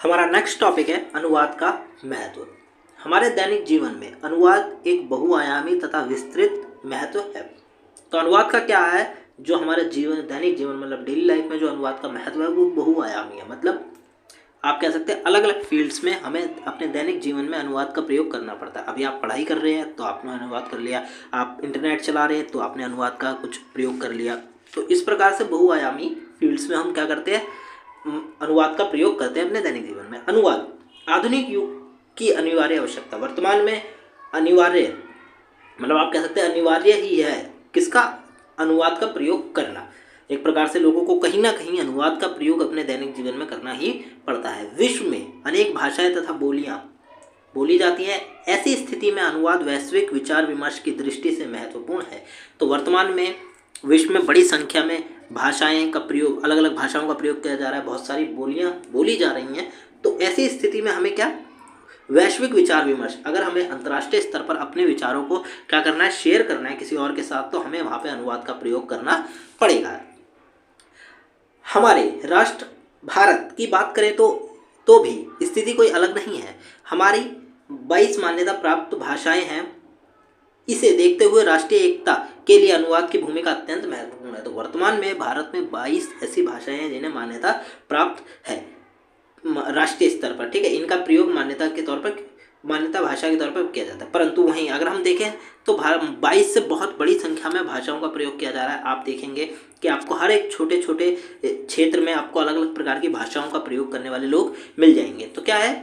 हमारा next topic है अनुवाद का महत्व। हमारे दैनिक जीवन में अनुवाद एक बहुआयामी तथा विस्तृत महत्व है। तो अनुवाद का क्या है, जो हमारे दैनिक जीवन मतलब डेली लाइफ में जो अनुवाद का महत्व है वो बहुआयामी है। मतलब आप कह सकते हैं अलग अलग फील्ड्स में हमें अपने दैनिक जीवन में अनुवाद का प्रयोग करना पड़ता है। अभी आप पढ़ाई कर रहे हैं तो आपने अनुवाद कर लिया, आप इंटरनेट चला रहे हैं तो आपने अनुवाद का कुछ प्रयोग कर लिया। तो इस प्रकार से बहुआयामी फील्ड्स में हम क्या करते हैं, अनुवाद का प्रयोग करते हैं अपने दैनिक जीवन में। अनुवाद आधुनिक युग की अनिवार्य आवश्यकता। वर्तमान में अनिवार्य मतलब आप कह सकते हैं अनिवार्य ही है किसका, अनुवाद का प्रयोग करना। एक प्रकार से लोगों को कहीं ना कहीं अनुवाद का प्रयोग अपने दैनिक जीवन में करना ही पड़ता है। विश्व में अनेक भाषाएं तथा बोलियां बोली जाती हैं। ऐसी स्थिति में अनुवाद वैश्विक विचार विमर्श की दृष्टि से महत्वपूर्ण है। तो वर्तमान में विश्व में बड़ी संख्या में भाषाएं का प्रयोग, अलग अलग भाषाओं का प्रयोग किया जा रहा है, बहुत सारी बोलियां बोली जा रही हैं। तो ऐसी स्थिति में हमें क्या, वैश्विक विचार विमर्श, अगर हमें अंतर्राष्ट्रीय स्तर पर अपने विचारों को क्या करना है, शेयर करना है किसी और के साथ, तो हमें वहाँ पे अनुवाद का प्रयोग करना पड़ेगा। हमारे राष्ट्र भारत की बात करें तो भी स्थिति कोई अलग नहीं है। हमारी 22 मान्यता प्राप्त भाषाएं हैं। इसे देखते हुए राष्ट्रीय एकता के लिए अनुवाद की भूमिका अत्यंत महत्वपूर्ण है। तो वर्तमान में भारत में 22 ऐसी भाषाएं हैं जिन्हें मान्यता प्राप्त है राष्ट्रीय स्तर पर, ठीक है। इनका प्रयोग मान्यता के तौर पर, मान्यता भाषा के तौर पर किया जाता है। परंतु वहीं अगर हम देखें तो 22 से बहुत बड़ी संख्या में भाषाओं का प्रयोग किया जा रहा है। आप देखेंगे कि आपको हर एक छोटे छोटे क्षेत्र में आपको अलग अलग प्रकार की भाषाओं का प्रयोग करने वाले लोग मिल जाएंगे। तो क्या है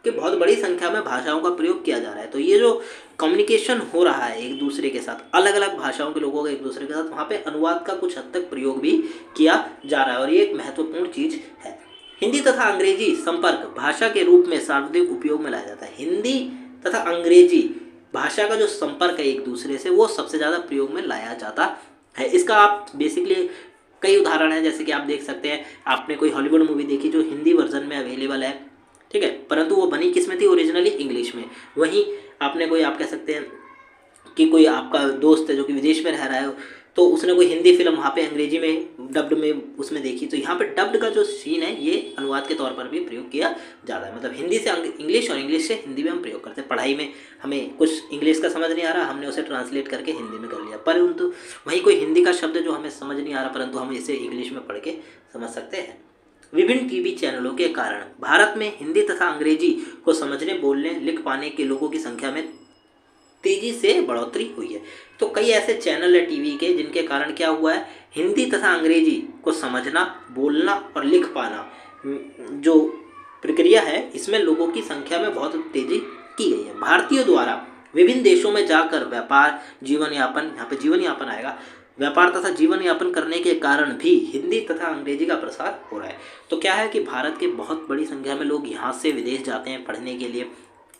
कि बहुत बड़ी संख्या में भाषाओं का प्रयोग किया जा रहा है। तो ये जो कम्युनिकेशन हो रहा है एक दूसरे के साथ, अलग अलग भाषाओं के लोगों का एक दूसरे के साथ, वहाँ पे अनुवाद का कुछ हद तक प्रयोग भी किया जा रहा है और ये एक महत्वपूर्ण चीज़ है। हिंदी तथा अंग्रेजी संपर्क भाषा के रूप में सार्वजनिक उपयोग में लाया जाता है। हिंदी तथा अंग्रेजी भाषा का जो संपर्क है एक दूसरे से, वो सबसे ज़्यादा प्रयोग में लाया जाता है। इसका आप बेसिकली कई उदाहरण हैं, जैसे कि आप देख सकते हैं, आपने कोई हॉलीवुड मूवी देखी जो हिंदी वर्जन में अवेलेबल है, ठीक है, परंतु वो बनी किस में थी, ओरिजिनली इंग्लिश में। वहीं आपने कोई, आप कह सकते हैं कि कोई आपका दोस्त है जो कि विदेश में रह रहा है, तो उसने कोई हिंदी फिल्म वहाँ पे अंग्रेजी में डब्ड में उसमें देखी, तो यहाँ पे डब्ड का जो सीन है ये अनुवाद के तौर पर भी प्रयोग किया जाता है। मतलब हिंदी से इंग्लिश और इंग्लिश से हिंदी में हम प्रयोग करते हैं। पढ़ाई में हमें कुछ इंग्लिश का समझ नहीं आ रहा, हमने उसे ट्रांसलेट करके हिंदी में कर लिया, परंतु वहीं कोई हिंदी का शब्द जो हमें समझ नहीं आ रहा, परंतु हम इसे इंग्लिश में पढ़ के समझ सकते हैं। विभिन्न टीवी चैनलों के कारण भारत में हिंदी तथा अंग्रेजी को समझने, बोलने, लिख पाने के लोगों की संख्या में तेजी से बढ़ोतरी हुई है। तो कई ऐसे चैनल है टीवी के जिनके कारण क्या हुआ है, हिंदी तथा अंग्रेजी को समझना, बोलना और लिख पाना जो प्रक्रिया है, इसमें लोगों की संख्या में बहुत तेजी की गई है। भारतीयों द्वारा विभिन्न देशों में जाकर व्यापार, जीवन यापन, यहाँ पे जीवन यापन आएगा, व्यापार तथा जीवन यापन करने के कारण भी हिंदी तथा अंग्रेजी का प्रसार हो रहा है। तो क्या है कि भारत के बहुत बड़ी संख्या में लोग यहाँ से विदेश जाते हैं पढ़ने के लिए,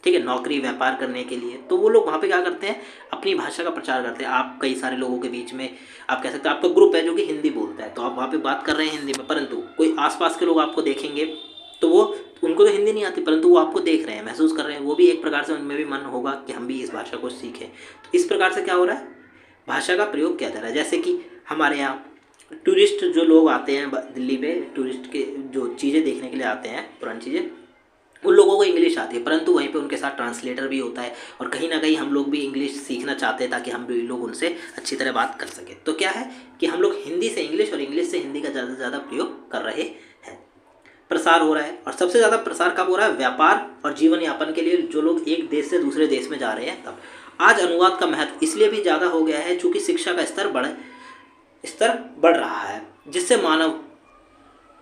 ठीक है, नौकरी व्यापार करने के लिए। तो वो लोग वहाँ पे क्या करते हैं, अपनी भाषा का प्रचार करते हैं। आप कई सारे लोगों के बीच में, आप कह सकते हैं आपका ग्रुप है जो कि हिंदी बोलता है, तो आप वहाँ पे बात कर रहे हैं हिंदी में, परंतु कोई आसपास के लोग आपको देखेंगे तो वो, उनको तो हिंदी नहीं आती, परंतु वो आपको देख रहे हैं, महसूस कर रहे हैं, वो भी एक प्रकार से उनमें भी मन होगा कि हम भी इस भाषा को सीखें। तो इस प्रकार से क्या हो रहा है, भाषा का प्रयोग किया जा रहा है। जैसे कि हमारे यहाँ टूरिस्ट जो लोग आते हैं दिल्ली में, टूरिस्ट के जो चीज़ें देखने के लिए आते हैं, पुरानी चीज़ें, उन लोगों को इंग्लिश आती है, परंतु वहीं पे उनके साथ ट्रांसलेटर भी होता है और कहीं ना कहीं हम लोग भी इंग्लिश सीखना चाहते हैं ताकि हम भी लोग उनसे अच्छी तरह बात कर सकें। तो क्या है कि हम लोग हिंदी से इंग्लिश और इंग्लिश से हिंदी का ज़्यादा से ज़्यादा प्रयोग कर रहे हैं। प्रसार हो रहा है, और सबसे ज़्यादा प्रसार कब हो रहा है, व्यापार और जीवन यापन के लिए जो लोग एक देश से दूसरे देश में जा रहे हैं तब। आज अनुवाद का महत्व इसलिए भी ज़्यादा हो गया है चूँकि शिक्षा का स्तर बढ़ रहा है, जिससे मानव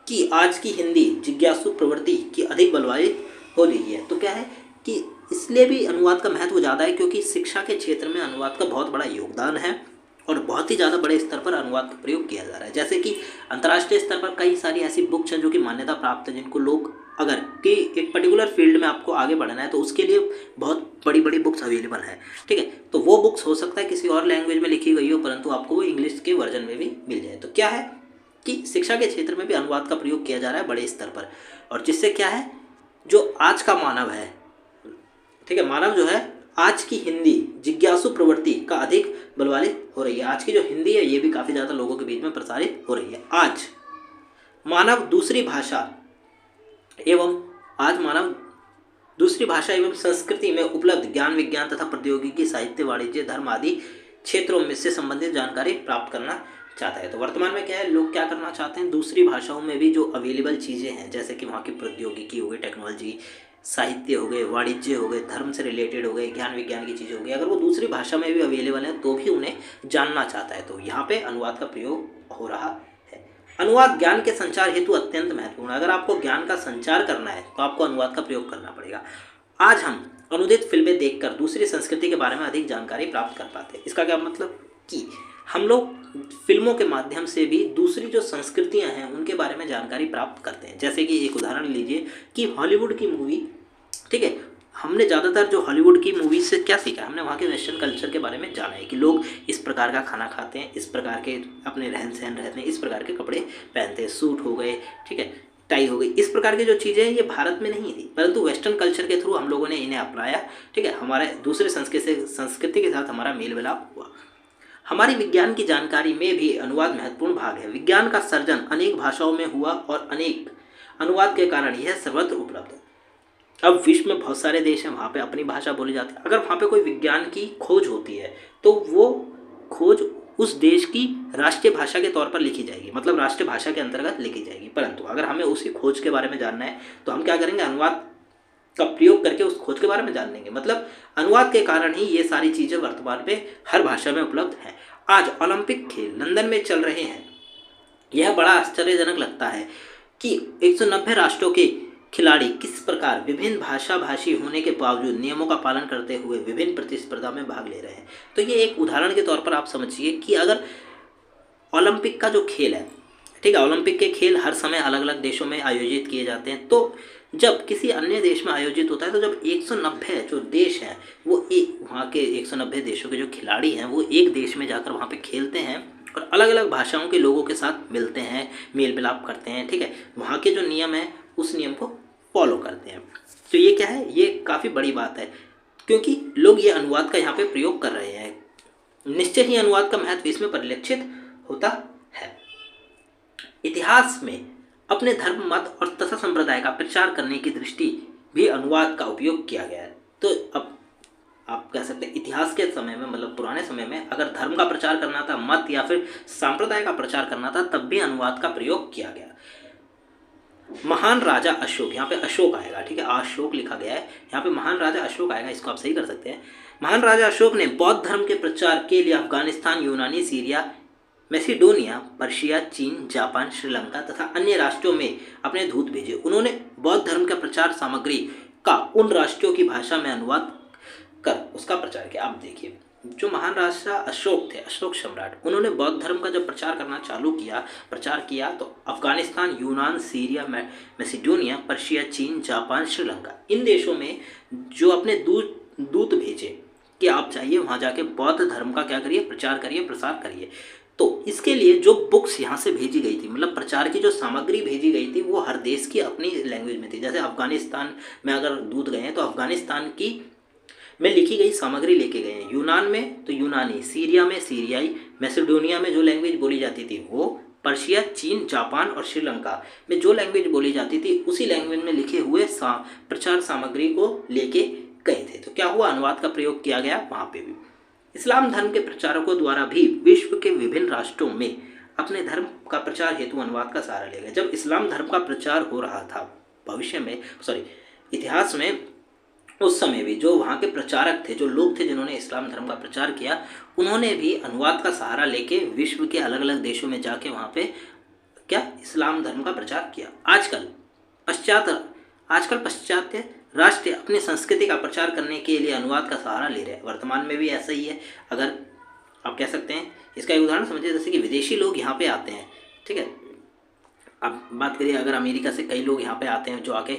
कि आज की हिंदी जिज्ञासु प्रवृत्ति की अधिक बलवाई हो रही है। तो क्या है कि इसलिए भी अनुवाद का महत्व ज़्यादा है क्योंकि शिक्षा के क्षेत्र में अनुवाद का बहुत बड़ा योगदान है और बहुत ही ज़्यादा बड़े स्तर पर अनुवाद का प्रयोग किया जा रहा है। जैसे कि अंतर्राष्ट्रीय स्तर पर कई सारी ऐसी बुक्स हैं जो कि मान्यता प्राप्त है, जिनको लोग, अगर कि एक पर्टिकुलर फील्ड में आपको आगे बढ़ना है तो उसके लिए बहुत बड़ी बड़ी बुक्स अवेलेबल है, ठीक है। तो वो बुक्स हो सकता है किसी और लैंग्वेज में लिखी गई हो, परंतु आपको वो इंग्लिश के वर्जन में भी मिल जाए। तो क्या है कि शिक्षा के क्षेत्र में भी अनुवाद का प्रयोग किया जा रहा है बड़े स्तर पर, और जिससे क्या है, जो आज का मानव है, ठीक है, मानव जो है आज की हिंदी जिज्ञासु प्रवृत्ति का अधिक बलवाली हो रही है। आज की जो हिंदी है ये भी काफ़ी ज़्यादा लोगों के बीच में प्रसारित हो रही है। आज मानव दूसरी भाषा एवं आज मानव दूसरी भाषा एवं संस्कृति में उपलब्ध ज्ञान, विज्ञान तथा प्रौद्योगिकी, साहित्य, वाणिज्य, धर्म आदि क्षेत्रों में से संबंधित जानकारी प्राप्त करना चाहता है। तो वर्तमान में क्या है, लोग क्या करना चाहते हैं, दूसरी भाषाओं में भी जो अवेलेबल चीज़ें हैं, जैसे कि वहाँ की प्रौद्योगिकी हो गई, टेक्नोलॉजी, साहित्य हो गए, वाणिज्य हो गए, धर्म से रिलेटेड हो गए, ज्ञान विज्ञान की चीज़ें हो गई, अगर वो दूसरी भाषा में भी अवेलेबल है तो भी उन्हें जानना चाहता है। तो यहाँ पे अनुवाद का प्रयोग हो रहा है। अनुवाद ज्ञान के संचार हेतु अत्यंत महत्वपूर्ण है। अगर आपको ज्ञान का संचार करना है तो आपको अनुवाद का प्रयोग करना पड़ेगा। आज हम अनुदित फिल्में देखकर दूसरी संस्कृति के बारे में अधिक जानकारी प्राप्त कर पाते हैं। इसका क्या मतलब कि हम लोग फिल्मों के माध्यम से भी दूसरी जो संस्कृतियां हैं उनके बारे में जानकारी प्राप्त करते हैं। जैसे कि एक उदाहरण लीजिए कि हॉलीवुड की मूवी, ठीक है, हमने ज़्यादातर जो हॉलीवुड की मूवी से क्या सीखा, हमने वहाँ के वेस्टर्न कल्चर के बारे में जाना है कि लोग इस प्रकार का खाना खाते हैं, इस प्रकार के अपने रहन सहन रहते हैं, इस प्रकार के कपड़े पहनते हैं, सूट हो गए, ठीक है, टाई हो गई, इस प्रकार की जो चीज़ें हैं ये भारत में नहीं थी, परंतु वेस्टर्न कल्चर के थ्रू हम लोगों ने इन्हें अपनाया। ठीक है, हमारे दूसरे संस्कृति के साथ हमारा मेल मिलाप हुआ। हमारी विज्ञान की जानकारी में भी अनुवाद महत्वपूर्ण भाग है। विज्ञान का सर्जन अनेक भाषाओं में हुआ और अनेक अनुवाद के कारण यह सर्वत्र उपलब्ध है। अब विश्व में बहुत सारे देश हैं, वहाँ पे अपनी भाषा बोली जाती है। अगर वहाँ पे कोई विज्ञान की खोज होती है तो वो खोज उस देश की राष्ट्रीय भाषा के तौर पर लिखी जाएगी, मतलब राष्ट्रीय भाषा के अंतर्गत लिखी जाएगी। परंतु अगर हमें उसी खोज के बारे में जानना है तो हम क्या करेंगे, अनुवाद का प्रयोग करके उस खोज के बारे में जान लेंगे। मतलब अनुवाद के कारण ही ये सारी चीज़ें वर्तमान में हर भाषा में उपलब्ध हैं। आज ओलंपिक खेल लंदन में चल रहे हैं। यह बड़ा आश्चर्यजनक लगता है कि 190 राष्ट्रों के खिलाड़ी किस प्रकार विभिन्न भाषा भाषी होने के बावजूद नियमों का पालन करते हुए विभिन्न प्रतिस्पर्धा में भाग ले रहे हैं। तो ये एक उदाहरण के तौर पर आप समझिए कि अगर ओलंपिक का जो खेल है, ठीक है, ओलंपिक के खेल हर समय अलग अलग देशों में आयोजित किए जाते हैं। तो जब किसी अन्य देश में आयोजित होता है तो जब 190 जो देश हैं वो वहाँ के 190 देशों के जो खिलाड़ी हैं वो एक देश में जाकर वहाँ पे खेलते हैं और अलग अलग भाषाओं के लोगों के साथ मिलते हैं, मेल मिलाप करते हैं। ठीक है, वहाँ के जो नियम है उस नियम को फॉलो करते हैं। तो ये क्या है, ये काफ़ी बड़ी बात है क्योंकि लोग ये अनुवाद का यहाँ पे प्रयोग कर रहे हैं। निश्चय ही अनुवाद का महत्व इसमें परिलक्षित होता है। इतिहास में अपने धर्म, मत और तथा संप्रदाय का प्रचार करने की दृष्टि भी अनुवाद का उपयोग किया गया है। तो अब आप कह सकते हैं इतिहास के समय में, मतलब पुराने समय में अगर धर्म का प्रचार करना था, मत या फिर संप्रदाय का प्रचार करना था, तब भी अनुवाद का प्रयोग किया गया। महान राजा अशोक, यहाँ पे अशोक आएगा, ठीक है, अशोक लिखा गया है, यहाँ पे महान राजा अशोक आएगा, इसको आप सही कर सकते हैं। महान राजा अशोक ने बौद्ध धर्म के प्रचार के लिए अफगानिस्तान, यूनानी, सीरिया, मैसिडोनिया, पर्शिया, चीन, जापान, श्रीलंका तथा अन्य राष्ट्रों में अपने दूत भेजे। उन्होंने बौद्ध धर्म का प्रचार सामग्री का उन राष्ट्रों की भाषा में अनुवाद कर उसका प्रचार किया। आप देखिए, जो महान राजा अशोक थे, अशोक सम्राट, उन्होंने बौद्ध धर्म का जब प्रचार करना प्रचार किया तो अफगानिस्तान, यूनान, सीरिया, मैसिडोनिया, पर्शिया, चीन, जापान, श्रीलंका, इन देशों में जो अपने दूत भेजे कि आप जाइए वहाँ जाके बौद्ध धर्म का क्या करिए, प्रचार करिए, प्रसार करिए। तो इसके लिए जो बुक्स यहाँ से भेजी गई थी, मतलब प्रचार की जो सामग्री भेजी गई थी वो हर देश की अपनी लैंग्वेज में थी। जैसे अफगानिस्तान में अगर दूत गए हैं तो अफगानिस्तान की में लिखी गई सामग्री लेके गए हैं, यूनान में तो यूनानी, सीरिया में सीरियाई, मैसिडोनिया में जो लैंग्वेज बोली जाती थी वो, पर्शिया, चीन, जापान और श्रीलंका में जो लैंग्वेज बोली जाती थी उसी लैंग्वेज में लिखे हुए प्रचार सामग्री को लेके गए थे। तो क्या हुआ, अनुवाद का प्रयोग किया गया वहाँ पे भी। इस्लाम धर्म के प्रचारकों द्वारा भी विश्व के विभिन्न राष्ट्रों में अपने धर्म का प्रचार हेतु अनुवाद का सहारा ले गए। जब इस्लाम धर्म का प्रचार हो रहा था इतिहास में, उस समय भी जो वहाँ के प्रचारक थे, जो लोग थे जिन्होंने इस्लाम धर्म का प्रचार किया, उन्होंने भी अनुवाद का सहारा लेके विश्व के अलग अलग देशों में जाके वहाँ पे क्या इस्लाम धर्म का प्रचार किया। आजकल पाश्चात्य राष्ट्र अपनी संस्कृति का प्रचार करने के लिए अनुवाद का सहारा ले रहे हैं। वर्तमान में भी ऐसा ही है। अगर आप कह सकते हैं, इसका एक उदाहरण समझिए, जैसे कि विदेशी लोग यहाँ पे आते हैं, ठीक है, अब बात करिए अगर अमेरिका से कई लोग यहाँ पे आते हैं जो आके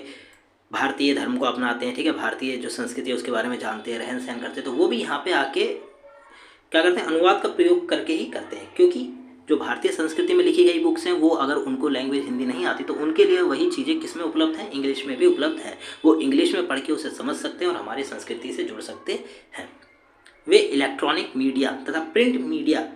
भारतीय धर्म को अपनाते हैं, ठीक है, भारतीय जो संस्कृति है उसके बारे में जानते हैं, रहन सहन करते हैं, तो वो भी यहाँ पे आके क्या करते हैं, अनुवाद का प्रयोग करके ही करते हैं। क्योंकि जो भारतीय संस्कृति में लिखी गई बुक्स हैं वो अगर उनको लैंग्वेज हिंदी नहीं आती तो उनके लिए वही चीज़ें किस में उपलब्ध हैं, इंग्लिश में भी उपलब्ध है। वो इंग्लिश में पढ़ के उसे समझ सकते हैं और हमारी संस्कृति से जुड़ सकते हैं। वे इलेक्ट्रॉनिक मीडिया तथा प्रिंट मीडिया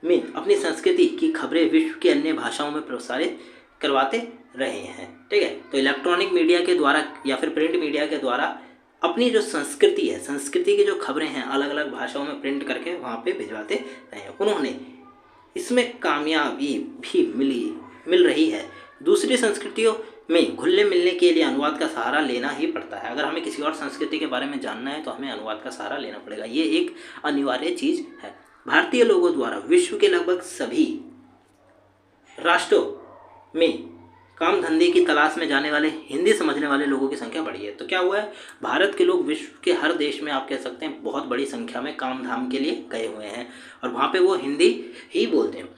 में अपनी संस्कृति की खबरें विश्व की अन्य भाषाओं में प्रसारित करवाते रहे हैं। ठीक है, तो इलेक्ट्रॉनिक मीडिया के द्वारा या फिर प्रिंट मीडिया के द्वारा अपनी जो संस्कृति है, संस्कृति की जो खबरें हैं अलग अलग भाषाओं में प्रिंट करके वहाँ पे भिजवाते रहे हैं। उन्होंने इसमें कामयाबी भी मिल रही है। दूसरी संस्कृतियों में घुलने मिलने के लिए अनुवाद का सहारा लेना ही पड़ता है। अगर हमें किसी और संस्कृति के बारे में जानना है तो हमें अनुवाद का सहारा लेना पड़ेगा, ये एक अनिवार्य चीज़ है। भारतीय लोगों द्वारा विश्व के लगभग सभी राष्ट्रों में काम धंधे की तलाश में जाने वाले हिंदी समझने वाले लोगों की संख्या बढ़ी है। तो क्या हुआ है, भारत के लोग विश्व के हर देश में आप कह सकते हैं बहुत बड़ी संख्या में काम धाम के लिए गए हुए हैं और वहाँ पे वो हिंदी ही बोलते हैं।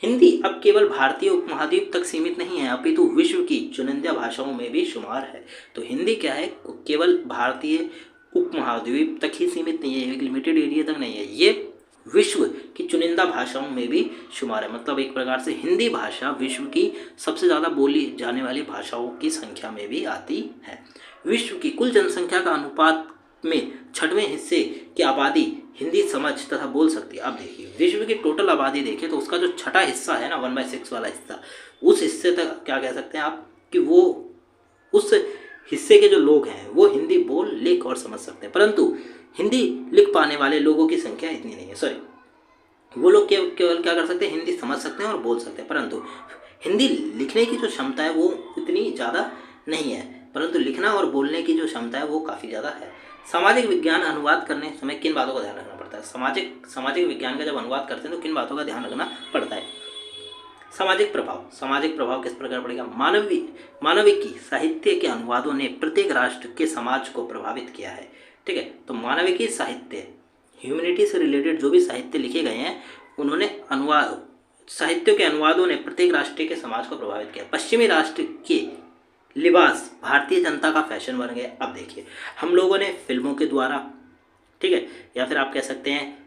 हिंदी अब केवल भारतीय उपमहाद्वीप तक सीमित नहीं है, अपितु विश्व की चुनिंदा भाषाओं में भी शुमार है। तो हिंदी क्या है, केवल भारतीय उपमहाद्वीप तक ही सीमित नहीं है, एक लिमिटेड एरिया तक नहीं है, ये विश्व की चुनिंदा भाषाओं में भी शुमार है। मतलब एक प्रकार से हिंदी भाषा विश्व की सबसे ज़्यादा बोली जाने वाली भाषाओं की संख्या में भी आती है। विश्व की कुल जनसंख्या का अनुपात में 6वें हिस्से की आबादी हिंदी समझ तथा बोल सकती है। अब देखिए, विश्व की टोटल आबादी देखें तो उसका जो 6वां हिस्सा है ना, 1/6 वाला हिस्सा, उस हिस्से तक क्या कह सकते हैं आप कि वो उस हिस्से के जो लोग हैं वो हिंदी बोल, लिख और समझ सकते हैं, परंतु हिंदी लिख पाने वाले लोगों की संख्या इतनी नहीं है। सॉरी, वो लोग केवल क्या कर सकते हैं, हिंदी समझ सकते हैं और बोल सकते हैं, परंतु हिंदी लिखने की जो क्षमता है वो इतनी ज़्यादा नहीं है, परंतु लिखना और बोलने की जो क्षमता है वो काफ़ी ज़्यादा है। सामाजिक विज्ञान अनुवाद करने समय किन बातों का ध्यान रखना पड़ता है? सामाजिक विज्ञान का जब अनुवाद करते हैं तो किन बातों का ध्यान रखना पड़ता है? सामाजिक प्रभाव किस प्रकार पड़ेगा? मानविकी साहित्य के अनुवादों ने प्रत्येक राष्ट्र के समाज को प्रभावित किया है। ठीक है, तो मानविकी साहित्य, ह्यूमैनिटी से रिलेटेड जो भी साहित्य लिखे गए हैं उन्होंने साहित्यों के अनुवादों ने प्रत्येक राष्ट्र के समाज को प्रभावित किया। पश्चिमी राष्ट्र के लिबास भारतीय जनता का फैशन बन गए। अब देखिए, हम लोगों ने फिल्मों के द्वारा, ठीक है, या फिर आप कह सकते हैं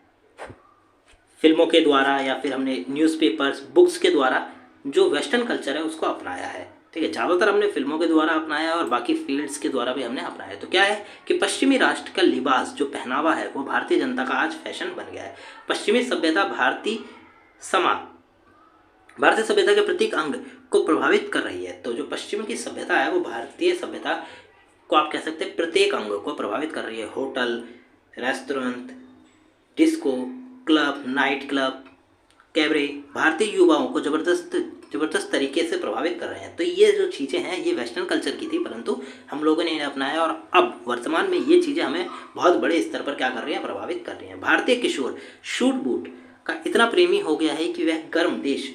फिल्मों के द्वारा या फिर हमने न्यूज़पेपर्स, बुक्स के द्वारा जो वेस्टर्न कल्चर है उसको अपनाया है। ठीक है, ज़्यादातर हमने फिल्मों के द्वारा अपनाया और बाकी फील्ड्स के द्वारा भी हमने अपनाया। तो क्या है कि पश्चिमी राष्ट्र का लिबास, जो पहनावा है, वो भारतीय जनता का आज फैशन बन गया है। पश्चिमी सभ्यता भारतीय सभ्यता के प्रत्येक अंग को प्रभावित कर रही है। तो जो पश्चिम की सभ्यता है वो भारतीय सभ्यता को आप कह सकते हैं प्रत्येक अंग को प्रभावित कर रही है। Hotel, restaurant, disco, club, night club, cabaret भारतीय युवाओं को ज़बरदस्त तरीके से प्रभावित कर रहे हैं। तो ये जो चीज़ें हैं ये वेस्टर्न कल्चर की थी, परंतु हम लोगों ने इन्हें अपनाया और अब वर्तमान में ये चीज़ें हमें बहुत बड़े स्तर पर क्या कर रही हैं, प्रभावित कर रही हैं। भारतीय किशोर शूट बूट का इतना प्रेमी हो गया है कि वह गर्म देश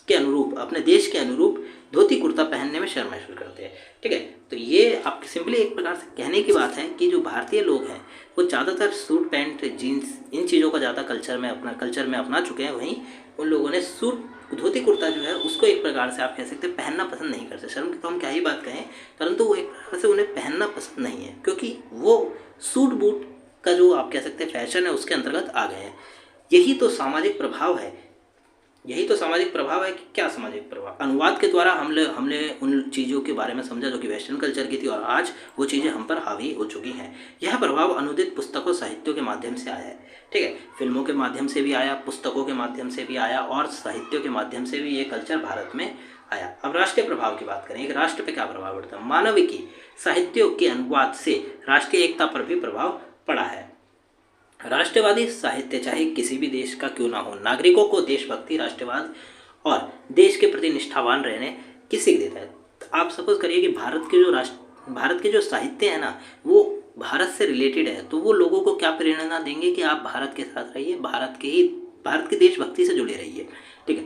के अनुरूप, अपने देश के अनुरूप धोती कुर्ता पहनने में शर्म महसूस करते हैं। ठीक है, तो ये आप सिंपली एक प्रकार से कहने की बात है कि जो भारतीय लोग हैं वो ज़्यादातर सूट पैंट, जीन्स, इन चीज़ों का ज़्यादा कल्चर में अपना चुके हैं। वहीं उन लोगों ने धोती कुर्ता जो है उसको एक प्रकार से आप कह सकते हैं पहनना पसंद नहीं करते। शर्म की तो हम क्या ही बात कहें, परंतु वो एक प्रकार से उन्हें पहनना पसंद नहीं है, क्योंकि वो सूट बूट का जो आप कह सकते हैं फैशन है उसके अंतर्गत आ गए हैं। यही तो सामाजिक प्रभाव है कि क्या सामाजिक प्रभाव, अनुवाद के द्वारा हमने उन चीज़ों के बारे में समझा जो कि वेस्टर्न कल्चर की थी और आज वो चीज़ें हम पर हावी हो चुकी हैं। यह प्रभाव अनुदित पुस्तकों, साहित्यों के माध्यम से आया है। ठीक है, फिल्मों के माध्यम से भी आया, पुस्तकों के माध्यम से भी आया और साहित्यों के माध्यम से भी ये कल्चर भारत में आया। अब राष्ट्रीय प्रभाव की बात करें, एक राष्ट्र पर क्या प्रभाव पड़ता है? मानविकी साहित्यों के अनुवाद से राष्ट्रीय एकता पर भी प्रभाव पड़ा है। राष्ट्रवादी साहित्य चाहे किसी भी देश का क्यों ना हो, नागरिकों को देशभक्ति, राष्ट्रवाद और देश के प्रति निष्ठावान रहने की सीख देता है। तो आप सपोज करिए कि भारत के जो साहित्य है ना वो भारत से रिलेटेड है, तो वो लोगों को क्या प्रेरणा देंगे कि आप भारत के साथ रहिए, भारत की देशभक्ति से जुड़े रहिए। ठीक है,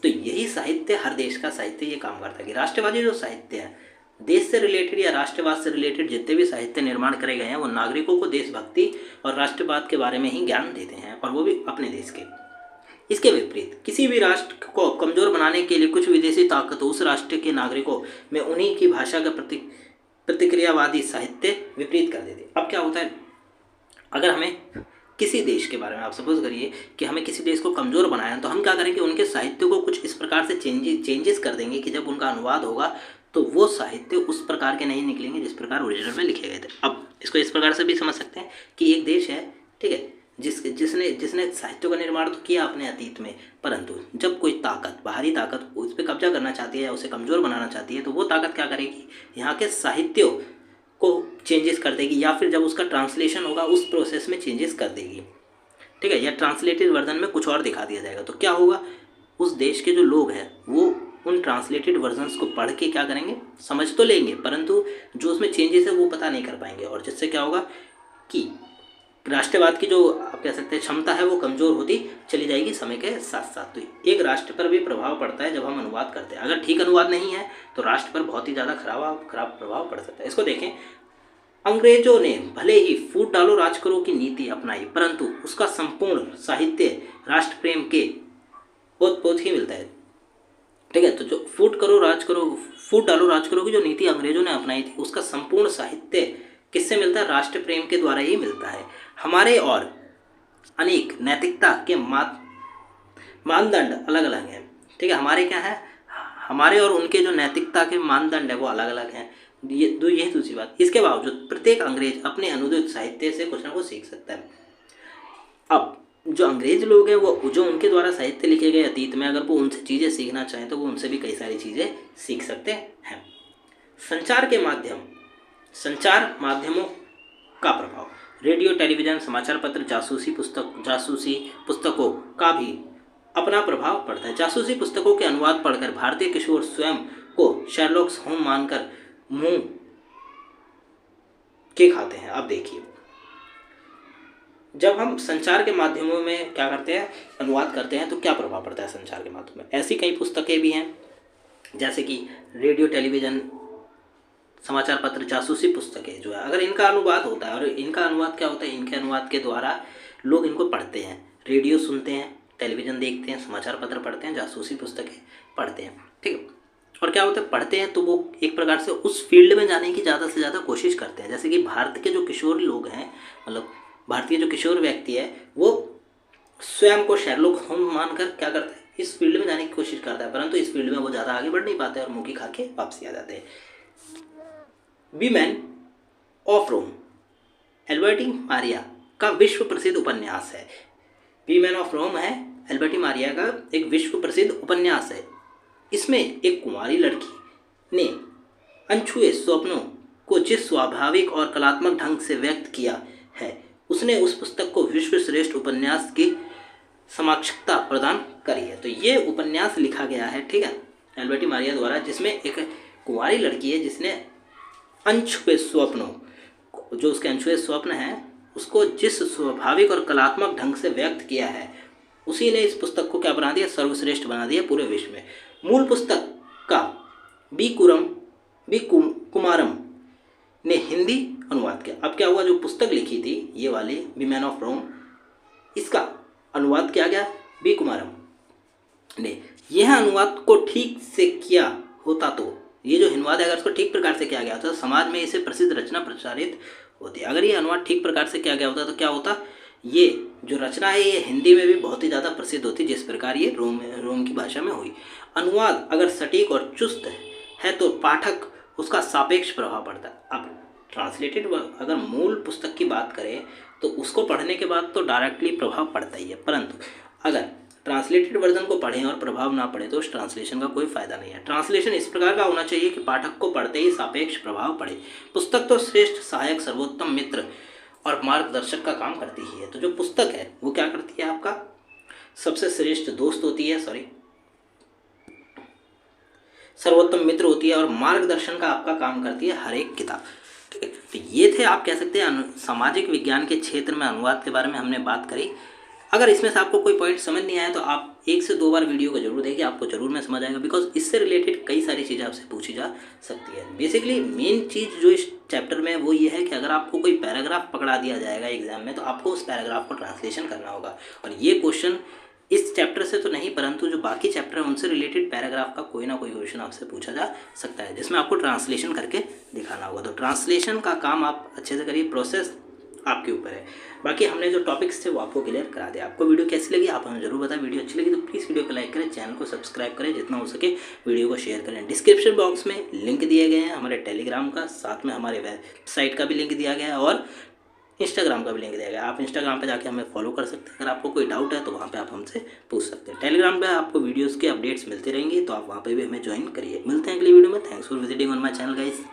तो यही साहित्य, हर देश का साहित्य ये काम करता है कि राष्ट्रवादी जो साहित्य है, देश से रिलेटेड या राष्ट्रवाद से रिलेटेड जितने भी साहित्य निर्माण करे गए हैं वो नागरिकों को देशभक्ति और राष्ट्रवाद के बारे में ही ज्ञान देते हैं, और वो भी अपने देश के। इसके विपरीत किसी भी राष्ट्र को कमज़ोर बनाने के लिए कुछ विदेशी ताकत उस राष्ट्र के नागरिकों में उन्हीं की भाषा का प्रतिक्रियावादी साहित्य विपरीत कर देते। अब क्या होता है, अगर हमें किसी देश के बारे में, आप सपोज करिए कि हमें किसी देश को कमज़ोर बनाना है, तो हम क्या करेंगे, उनके साहित्य को कुछ इस प्रकार से चेंजेस कर देंगे कि जब उनका अनुवाद होगा तो वो साहित्य उस प्रकार के नहीं निकलेंगे जिस प्रकार ओरिजिनल में लिखे गए थे। अब इसको इस प्रकार से भी समझ सकते हैं कि एक देश है, ठीक है, जिसने जिसने साहित्य का निर्माण तो किया अपने अतीत में, परंतु जब कोई ताकत, बाहरी ताकत उस पर कब्जा करना चाहती है या उसे कमज़ोर बनाना चाहती है, तो वो ताकत क्या करेगी, यहाँ के साहित्यों को चेंजेस कर देगी, या फिर जब उसका ट्रांसलेशन होगा उस प्रोसेस में चेंजेस कर देगी, ठीक है, या ट्रांसलेटेड वर्जन में कुछ और दिखा दिया जाएगा। तो क्या होगा, उस देश के जो लोग हैं वो उन ट्रांसलेटेड वर्जन्स को पढ़ के क्या करेंगे, समझ तो लेंगे, परंतु जो उसमें चेंजेस है वो पता नहीं कर पाएंगे, और जिससे क्या होगा कि राष्ट्रवाद की जो आप कह सकते हैं क्षमता है वो कमज़ोर होती चली जाएगी समय के साथ साथ। तो एक राष्ट्र पर भी प्रभाव पड़ता है जब हम अनुवाद करते हैं। अगर ठीक अनुवाद नहीं है तो राष्ट्र पर बहुत ही ज़्यादा खराब प्रभाव पड़ सकता है। इसको देखें, अंग्रेजों ने भले ही फूट डालो राज करो की नीति अपनाई, परंतु उसका संपूर्ण साहित्य राष्ट्र प्रेम के बहुत ही मिलता है, ठीक है। तो जो फूट डालो राज करो की जो नीति अंग्रेजों ने अपनाई थी, उसका संपूर्ण साहित्य किससे मिलता है, राष्ट्र प्रेम के द्वारा ही मिलता है। हमारे और अनेक नैतिकता के मानदंड अलग अलग हैं, ठीक है। हमारे क्या है, हमारे और उनके जो नैतिकता के मानदंड है वो अलग अलग हैं। ये दूसरी बात, इसके बावजूद प्रत्येक अंग्रेज अपने अनुदित साहित्य से कुछ ना कुछ सीख सकता है। अब जो अंग्रेज लोग हैं वो जो उनके द्वारा साहित्य लिखे गए अतीत में, अगर वो उनसे चीज़ें सीखना चाहें तो वो उनसे भी कई सारी चीज़ें सीख सकते हैं। संचार माध्यमों का प्रभाव, रेडियो, टेलीविज़न, समाचार पत्र, जासूसी पुस्तकों का भी अपना प्रभाव पड़ता है। जासूसी पुस्तकों के अनुवाद पढ़कर भारतीय किशोर स्वयं को शेरलॉक होम्स मानकर मुंह के खाते हैं। अब देखिए, जब हम संचार के माध्यमों में क्या करते हैं, अनुवाद करते हैं, तो क्या प्रभाव पड़ता है संचार के माध्यम में। ऐसी कई पुस्तकें भी हैं जैसे कि रेडियो, टेलीविज़न, समाचार पत्र, जासूसी पुस्तकें जो है, अगर इनका अनुवाद होता है, और इनका अनुवाद क्या होता है, इनके अनुवाद के द्वारा लोग इनको पढ़ते हैं, रेडियो सुनते हैं, टेलीविज़न देखते हैं, समाचार पत्र पढ़ते हैं, जासूसी पुस्तकें पढ़ते हैं, ठीक है। और क्या होता है, पढ़ते हैं तो वो एक प्रकार से उस फील्ड में जाने की ज़्यादा से ज़्यादा कोशिश करते हैं। जैसे कि भारत के जो किशोर लोग हैं, मतलब भारतीय जो किशोर व्यक्ति है, वो स्वयं को शेरलॉक होम्स मानकर क्या करता है, इस फील्ड में जाने की कोशिश करता है, परंतु इस फील्ड में वो ज़्यादा आगे बढ़ नहीं पाते और मुँह की खा के वापसी आ जाते हैं। वीमेन ऑफ रोम, एल्बर्टी मारिया का विश्व प्रसिद्ध उपन्यास है। वीमेन ऑफ रोम है एल्बर्टी मारिया का एक विश्व प्रसिद्ध उपन्यास है। इसमें एक कुंवारी लड़की ने अनछुए स्वप्नों को जिस स्वाभाविक और कलात्मक ढंग से व्यक्त किया है, उसने उस पुस्तक को विश्व श्रेष्ठ उपन्यास की समकक्षता प्रदान करी है। तो ये उपन्यास लिखा गया है, ठीक है, एल्बर्टी मारिया द्वारा, जिसमें एक कुंवारी लड़की है जिसने अनछुए स्वप्नों, जो उसके अनछुए स्वप्न हैं, उसको जिस स्वाभाविक और कलात्मक ढंग से व्यक्त किया है, उसी ने इस पुस्तक को क्या बना दिया, सर्वश्रेष्ठ बना दिया पूरे विश्व में। मूल पुस्तक का बी कुमारम ने हिंदी अनुवाद किया। अब क्या हुआ, जो पुस्तक लिखी थी ये वाली वीमेन ऑफ रोम, इसका अनुवाद किया गया बी कुमारम ने। यह अनुवाद को ठीक से किया होता तो, ये जो अनुवाद है अगर इसको ठीक प्रकार से किया गया होता तो समाज में इसे प्रसिद्ध रचना प्रचारित होती। अगर ये अनुवाद ठीक प्रकार से किया गया होता तो क्या होता, ये जो रचना है ये हिंदी में भी बहुत ही ज़्यादा प्रसिद्ध होती, जिस प्रकार ये रोम की भाषा में हुई। अनुवाद अगर सटीक और चुस्त है तो पाठक उसका सापेक्ष प्रभाव पड़ता है। अब ट्रांसलेटेड अगर मूल पुस्तक की बात करें तो उसको पढ़ने के बाद तो डायरेक्टली प्रभाव पड़ता ही है, परंतु अगर ट्रांसलेटेड वर्जन को पढ़ें और प्रभाव ना पड़े तो उस ट्रांसलेशन का कोई फ़ायदा नहीं है। ट्रांसलेशन इस प्रकार का होना चाहिए कि पाठक को पढ़ते ही सापेक्ष प्रभाव पड़े। पुस्तक तो श्रेष्ठ सहायक, सर्वोत्तम मित्र और मार्गदर्शक का काम करती ही है। तो जो पुस्तक है वो क्या करती है, आपका सबसे श्रेष्ठ दोस्त होती है, सर्वोत्तम मित्र होती है और मार्गदर्शन का आपका काम करती है हर एक किताब, ठीक है। तो ये थे, आप कह सकते हैं, सामाजिक विज्ञान के क्षेत्र में अनुवाद के बारे में हमने बात करी। अगर इसमें से आपको कोई पॉइंट समझ नहीं आया तो आप 1 से 2 बार वीडियो को जरूर देखिए, आपको जरूर में समझ आएगा, बिकॉज इससे रिलेटेड कई सारी चीज़ें आपसे पूछी जा सकती है। बेसिकली मेन चीज़ जो इस चैप्टर में वो ये है कि अगर आपको कोई पैराग्राफ पकड़ा दिया जाएगा एग्जाम में तो आपको उस पैराग्राफ को ट्रांसलेशन करना होगा। और ये क्वेश्चन इस चैप्टर से तो नहीं, परंतु जो बाकी चैप्टर है उनसे रिलेटेड पैराग्राफ का कोई ना कोई क्वेश्चन आपसे पूछा जा सकता है, जिसमें आपको ट्रांसलेशन करके दिखाना होगा। तो ट्रांसलेशन का काम आप अच्छे से करिए, प्रोसेस आपके ऊपर है। बाकी हमने जो टॉपिक्स थे वो आपको क्लियर करा दिया। आपको वीडियो कैसी लगी आप हमें जरूर बताएं। वीडियो अच्छी लगी तो प्लीज़ वीडियो को लाइक करें, चैनल को सब्सक्राइब करें, जितना हो सके वीडियो को शेयर करें। डिस्क्रिप्शन बॉक्स में लिंक दिए गए हैं हमारे टेलीग्राम का, साथ में हमारे वेबसाइट का भी लिंक दिया गया है और इंस्टाग्राम का भी लिंक दिया गया है। आप इंस्टाग्राम पे जाके हमें फॉलो कर सकते हैं। अगर आपको कोई डाउट है तो वहाँ पे आप हमसे पूछ सकते हैं। टेलीग्राम पे आपको वीडियोज़ के अपडेट्स मिलते रहेंगे, तो आप वहाँ पे भी हमें ज्वाइन करिए। मिलते हैं अगली वीडियो में। Thanks for visiting on my channel guys.